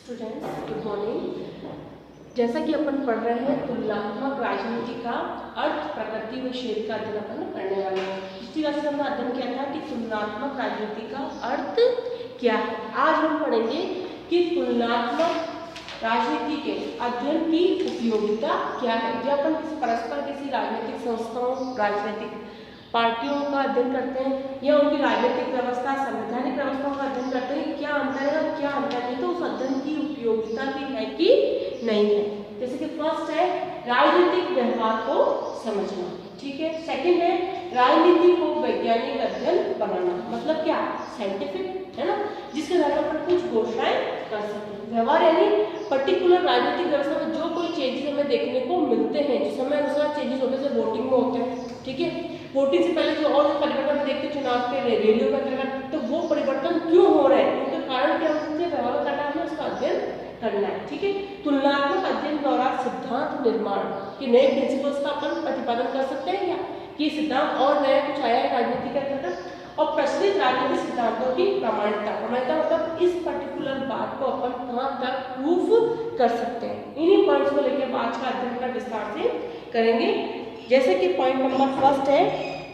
Students, good morning. जैसा कि अपन पढ़ रहे हैं तुलनात्मक राजनीति का अर्थ, प्रकृति व क्षेत्र का अध्ययन अपन करने वाले हैं। पिछली क्लास में हमने अध्ययन किया था कि तुलनात्मक राजनीति का अर्थ क्या है। आज हम पढ़ेंगे कि तुलनात्मक राजनीति के अध्ययन की उपयोगिता क्या है। जब अपन परस्पर किसी राजनीतिक संस्थाओं, राजनीतिक पार्टियों का अध्ययन करते हैं या उनकी राजनीतिक व्यवस्था, संवैधानिक व्यवस्थाओं का अध्ययन करते हैं, क्या अंतर है और क्या अंतर नहीं, तो उस अध्ययन की उपयोगिता भी है कि नहीं है। जैसे कि फर्स्ट है राजनीतिक व्यवहार को समझना, ठीक है। सेकंड है राजनीति को वैज्ञानिक अध्ययन बनाना, मतलब क्या, साइंटिफिक, है ना, जिसके द्वारा अपन कुछ घोषणाएं कर सकते हैं। व्यवहार यानी पर्टिकुलर राजनीतिक व्यवस्था में जो कोई चेंजेस हमें देखने को मिलते हैं, जो समय अनुसार चेंजेस होते हैं, वोटिंग में होते हैं, ठीक है। वोटिंग से पहले जो और परिवर्तन देखते हैं चुनाव के रेडियो का परिवर्तन, तो वो परिवर्तन क्यों हो रहे हैं, उनके कारण क्या होते हैं, व्यवहार करना है, उसका अध्ययन करना है, ठीक है। तुलनात्मक अध्ययन द्वारा सिद्धांत निर्माण के नए प्रिंसिपल्स का अपन प्रतिपादन कर सकते हैं क्या, कि सिद्धांत और नया कुछ आया है राजनीति के अंतर्गत, और प्रचलित राजनीतिक सिद्धांतों की प्रमाणिकता मतलब इस पर्टिकुलर बात को अपन कहाँ तक प्रूफ कर सकते हैं। इन्हीं पॉइंट्स को लेकर आज का अध्ययन का विस्तार से करेंगे। जैसे कि पॉइंट नंबर फर्स्ट है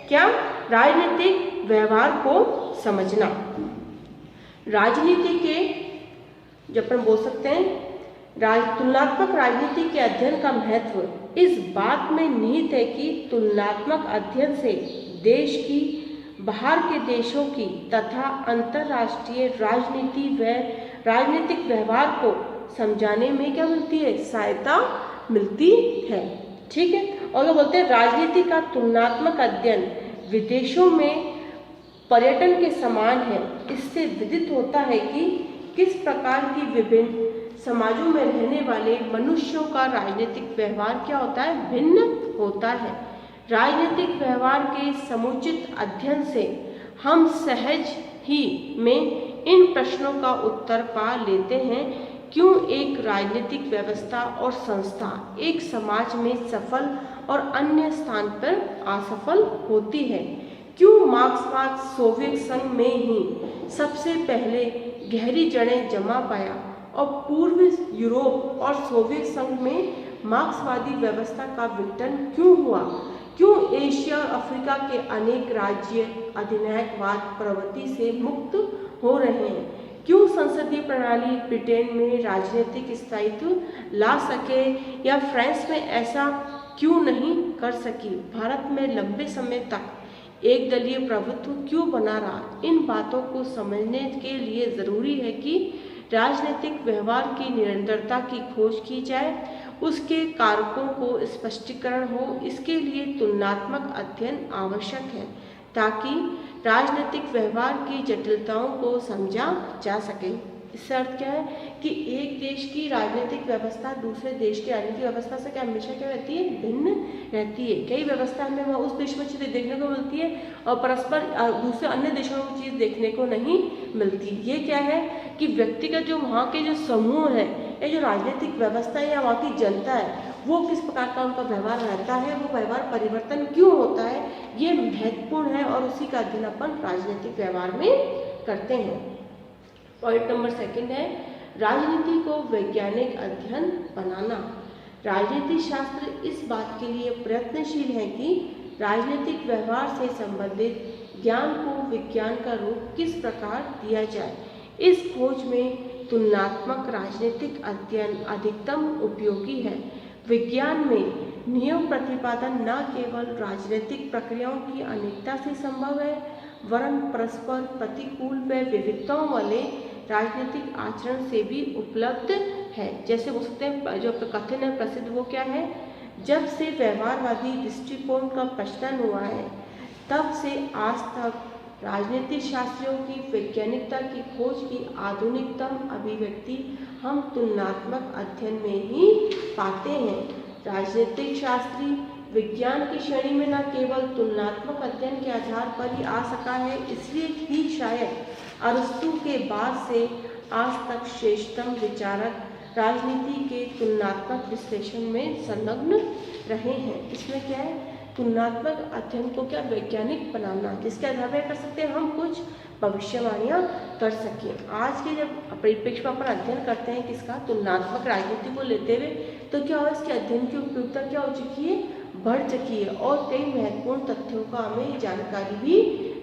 क्या, राजनीतिक व्यवहार को समझना। राजनीति के जब अपन बोल सकते हैं तुलनात्मक राजनीति के अध्ययन का महत्व इस बात में निहित है कि तुलनात्मक अध्ययन से देश की, बाहर के देशों की तथा अंतर्राष्ट्रीय राजनीति व राजनीतिक व्यवहार को समझाने में क्या मिलती है, सहायता मिलती है, ठीक है। और क्या बोलते हैं, राजनीति का तुलनात्मक अध्ययन विदेशों में पर्यटन के समान है। इससे विदित होता है कि किस प्रकार की विभिन्न समाजों में रहने वाले मनुष्यों का राजनीतिक व्यवहार क्या होता है, भिन्न होता है। राजनीतिक व्यवहार के समुचित अध्ययन से हम सहज ही में इन प्रश्नों का उत्तर पा लेते हैं, क्यों एक राजनीतिक व्यवस्था और संस्था एक समाज में सफल और अन्य स्थान पर असफल होती है, क्यों मार्क्सवाद सोवियत संघ में ही सबसे पहले गहरी जड़ें जमा पाया और पूर्व यूरोप और सोवियत संघ में मार्क्सवादी व्यवस्था का विघटन क्यों हुआ, क्यों एशिया और अफ्रीका के अनेक राज्य अधिनायकवाद प्रवृत्ति से मुक्त हो रहे हैं, क्यों संसदीय प्रणाली ब्रिटेन में राजनीतिक स्थायित्व ला सके या फ्रांस में ऐसा क्यों नहीं कर सकी, भारत में लंबे समय तक एक दलीय प्रभुत्व क्यों बना रहा। इन बातों को समझने के लिए ज़रूरी है कि राजनीतिक व्यवहार की निरंतरता की खोज की जाए, उसके कारकों को स्पष्टीकरण हो। इसके लिए तुलनात्मक अध्ययन आवश्यक है ताकि राजनीतिक व्यवहार की जटिलताओं को समझा जा सके। इससे अर्थ क्या है कि एक देश की राजनीतिक व्यवस्था दूसरे देश की राजनीतिक व्यवस्था से क्या हमेशा क्या रहती है, भिन्न रहती है। कई व्यवस्था हमें वहाँ उस देश में चीज़ देखने को मिलती है और परस्पर दूसरे अन्य देशों में चीज़ देखने को नहीं मिलती। ये क्या है कि व्यक्तिगत जो वहाँ के जो समूह है या जो राजनीतिक व्यवस्था है या वहाँ की जनता है, वो किस प्रकार का उनका व्यवहार रहता है, वो व्यवहार परिवर्तन क्यों होता है, ये महत्वपूर्ण है और उसी का अध्ययन अपन राजनीतिक व्यवहार में करते हैं। पॉइंट नंबर सेकंड है राजनीति को वैज्ञानिक अध्ययन बनाना। राजनीति शास्त्र इस बात के लिए प्रयत्नशील है कि राजनीतिक व्यवहार से संबंधित ज्ञान को विज्ञान का रूप किस प्रकार दिया जाए। इस खोज में तुलनात्मक राजनीतिक अध्ययन अधिकतम उपयोगी है। विज्ञान में नियम प्रतिपादन न केवल राजनीतिक प्रक्रियाओं की अनेकता से संभव है, वरन परस्पर प्रतिकूल व विविधताओं वाले राजनीतिक आचरण से भी उपलब्ध है। जैसे बोल सकते हैं, जो कथन है प्रसिद्ध, वो क्या है, जब से व्यवहारवादी दृष्टिकोण का प्रचलन हुआ है तब से आज तक राजनीतिक शास्त्रियों की वैज्ञानिकता की खोज की आधुनिकतम अभिव्यक्ति हम तुलनात्मक अध्ययन में ही पाते हैं। राजनीतिक शास्त्री विज्ञान की श्रेणी में न केवल तुलनात्मक अध्ययन के आधार पर ही आ सका है, इसलिए ही शायद अरस्तु के बाद से आज तक श्रेष्ठतम विचारक राजनीति के तुलनात्मक विश्लेषण में संलग्न रहे हैं। इसमें क्या है, तुलनात्मक अध्ययन को क्या वैज्ञानिक बनाना, जिसके आधार पर कर सकते हैं हम कुछ भविष्यवाणियाँ कर सकें। आज के जब परिप्रेक्ष्य में अपन अध्ययन करते हैं किसका, तुलनात्मक राजनीति को लेते हुए, तो क्या हुआ, इसके अध्ययन की उपयोगिता क्या हो चुकी है, बढ़ चुकी है और कई महत्वपूर्ण तथ्यों का हमें जानकारी भी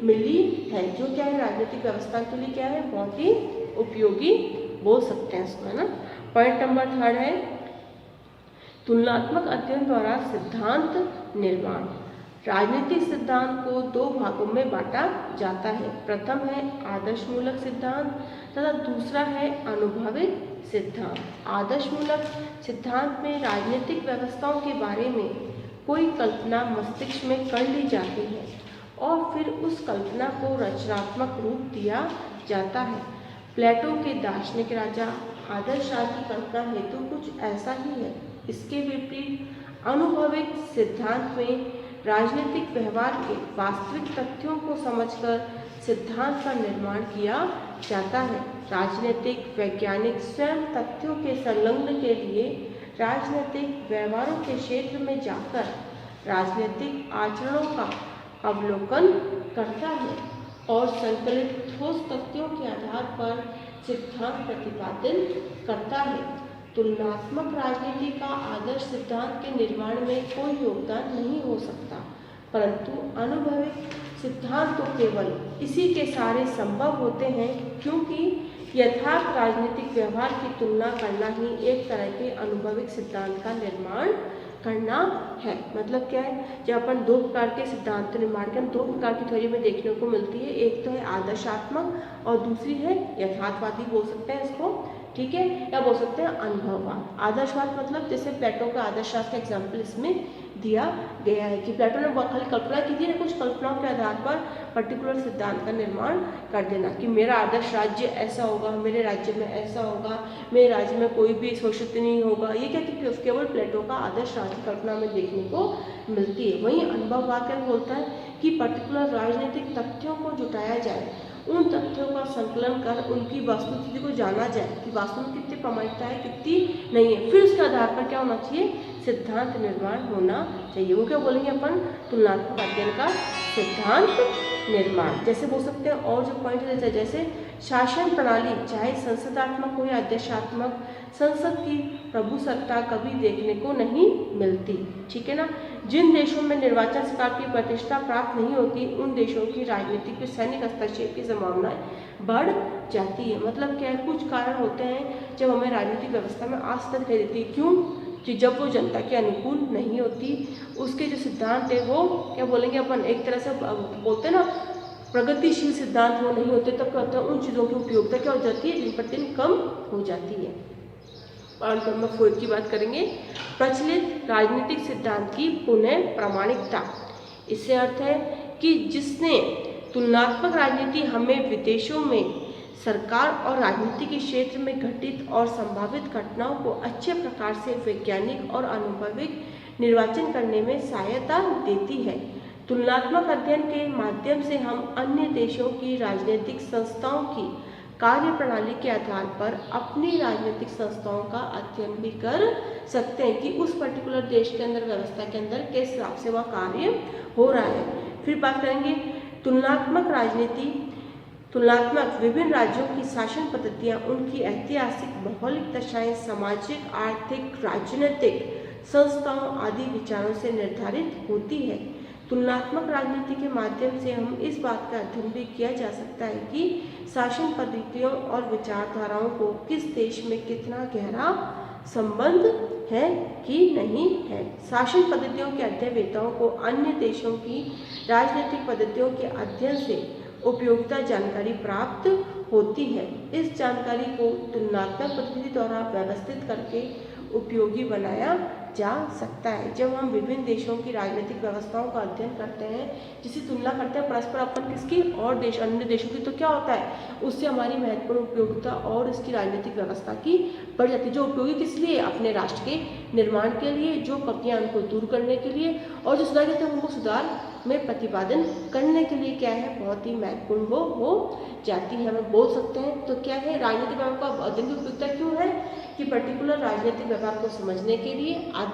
मिली है, जो क्या है राजनीतिक व्यवस्था के लिए क्या है, बहुत ही उपयोगी बोल सकते हैं इसको, है ना। पॉइंट नंबर 3 है तुलनात्मक अध्ययन द्वारा सिद्धांत निर्माण। राजनीतिक सिद्धांत को 2 भागों में बांटा जाता है। प्रथम है आदर्शमूलक सिद्धांत तथा दूसरा है अनुभविक सिद्धांत। आदर्शमूलक सिद्धांत में राजनीतिक व्यवस्थाओं के बारे में कोई कल्पना मस्तिष्क में कर ली जाती है और फिर उस कल्पना को रचनात्मक रूप दिया जाता है। प्लेटो के दार्शनिक राजा आदर्श राज की कल्पना हेतु कुछ ऐसा ही है। इसके विपरीत अनुभविक सिद्धांत में राजनीतिक व्यवहार के वास्तविक तथ्यों को समझकर सिद्धांत का निर्माण किया जाता है। राजनीतिक वैज्ञानिक स्वयं तथ्यों के संलग्न के लिए राजनीतिक व्यवहारों के क्षेत्र में जाकर राजनीतिक आचरणों का अवलोकन करता है और संकलित ठोस तथ्यों के आधार पर सिद्धांत प्रतिपादित करता है। तुलनात्मक राजनीति का आदर्श सिद्धांत के निर्माण में कोई योगदान नहीं हो सकता, परंतु अनुभविक सिद्धांत तो केवल इसी के सारे संभव होते हैं, क्योंकि यथार्थ राजनीतिक व्यवहार की तुलना करना ही एक तरह के अनुभविक सिद्धांत का निर्माण करना है। मतलब क्या है, जब अपन 2 प्रकार के सिद्धांत निर्माण के 2 प्रकार की थ्योरी में देखने को मिलती है, एक तो है आदर्शात्मक और दूसरी है यथार्थवादी बोल सकते हैं इसको, ठीक है, या बोल सकते हैं अनुभववाद। आदर्शवाद मतलब जैसे प्लेटो का आदर्शवाद का एग्जाम्पल इसमें दिया गया है कि प्लेटो ने खाली कल्पना की थी, कुछ कल्पनाओं के आधार पर पर्टिकुलर सिद्धांत का निर्माण कर देना कि मेरा आदर्श राज्य ऐसा होगा, मेरे राज्य में ऐसा होगा, मेरे राज्य में कोई भी शोषित नहीं होगा। ये क्या कि केवल प्लेटो का आदर्श राज्य कल्पना में देखने को मिलती है। वहीं अनुभववाद क्या बोलता है कि पर्टिकुलर राजनीतिक तथ्यों को जुटाया जाए, उन तथ्यों का संकलन कर उनकी वस्तुस्थिति को जाना जाए कि वास्तव में कितनी प्रामाणिकता है, कितनी नहीं है, फिर उसके आधार पर क्या होना चाहिए, सिद्धांत निर्माण होना चाहिए। वो क्या बोलेंगे अपन, तुलनात्मक अध्ययन का सिद्धांत निर्माण। जैसे बोल सकते हैं और जो पॉइंट है, जैसे शासन प्रणाली चाहे संसदात्मक हो या अध्यक्षात्मक, संसद की प्रभु सत्ता कभी देखने को नहीं मिलती, ठीक है ना। जिन देशों में निर्वाचन सरकार की प्रतिष्ठा प्राप्त नहीं होती, उन देशों की राजनीतिक व सैनिक हस्तक्षेप की संभावनाएं बढ़ जाती है। मतलब क्या है, कुछ कारण होते हैं जब हमें राजनीतिक व्यवस्था में आस्था दिखाई देती है। क्यों कि जब वो जनता के अनुकूल नहीं होती, उसके जो सिद्धांत है वो क्या बोलेंगे अपन, एक तरह से बोलते हैं ना प्रगतिशील सिद्धांत वो नहीं होते, तब क्या होता है, उन चीज़ों की उपयोगिता क्या हो जाती है, दिन पर दिन कम हो जाती है। पॉइंट नंबर 4 की बात करेंगे, प्रचलित राजनीतिक सिद्धांत की पुनः प्रामाणिकता। इससे अर्थ है कि जिसने तुलनात्मक राजनीति हमें विदेशों में सरकार और राजनीति के क्षेत्र में घटित और संभावित घटनाओं को अच्छे प्रकार से वैज्ञानिक और अनुभविक निर्वाचन करने में सहायता देती है। तुलनात्मक अध्ययन के माध्यम से हम अन्य देशों की राजनीतिक संस्थाओं की कार्य प्रणाली के आधार पर अपनी राजनीतिक संस्थाओं का अध्ययन भी कर सकते हैं कि उस पर्टिकुलर देश के अंदर, व्यवस्था के अंदर किस हिसाब से वह कार्य हो रहा है। फिर बात करेंगे तुलनात्मक राजनीति। तुलनात्मक विभिन्न राज्यों की शासन पद्धतियाँ, उनकी ऐतिहासिक भौगोलिक दशाएं, सामाजिक, आर्थिक, राजनीतिक संस्थाओं आदि विचारों से निर्धारित होती है। तुलनात्मक राजनीति के माध्यम से हम इस बात का अध्ययन भी किया जा सकता है कि शासन पद्धतियों और विचारधाराओं को किस देश में कितना गहरा संबंध है कि नहीं है। शासन पद्धतियों के अध्ययनवेताओं को अन्य देशों की राजनीतिक पद्धतियों के अध्ययन से उपयोगिता जानकारी प्राप्त होती है। इस जानकारी को तुलनात्मक पद्धति द्वारा व्यवस्थित करके उपयोगी बनाया जा सकता है। जब हम विभिन्न देशों की राजनीतिक व्यवस्थाओं का अध्ययन करते हैं, जिसकी तुलना करते हैं परस्पर अपन किसकी, और देश अन्य देशों की, तो क्या होता है, उससे हमारी महत्वपूर्ण उपयोगिता और इसकी राजनीतिक व्यवस्था की बढ़ जाती है। जो उपयोगी किस लिए, अपने राष्ट्र के निर्माण के लिए, जो कमियां उनको दूर करने के लिए, और जो सुधार कहते हैं उनको सुधार में प्रतिपादन करने के लिए क्या है, बहुत ही महत्वपूर्ण वो हो जाती है, हमें बोल सकते हैं। तो क्या है, राजनीतिक व्यवहार का अध्ययन की उपयोगिता क्यों है कि पर्टिकुलर राजनीतिक व्यवहार को समझने के लिए अध्ययन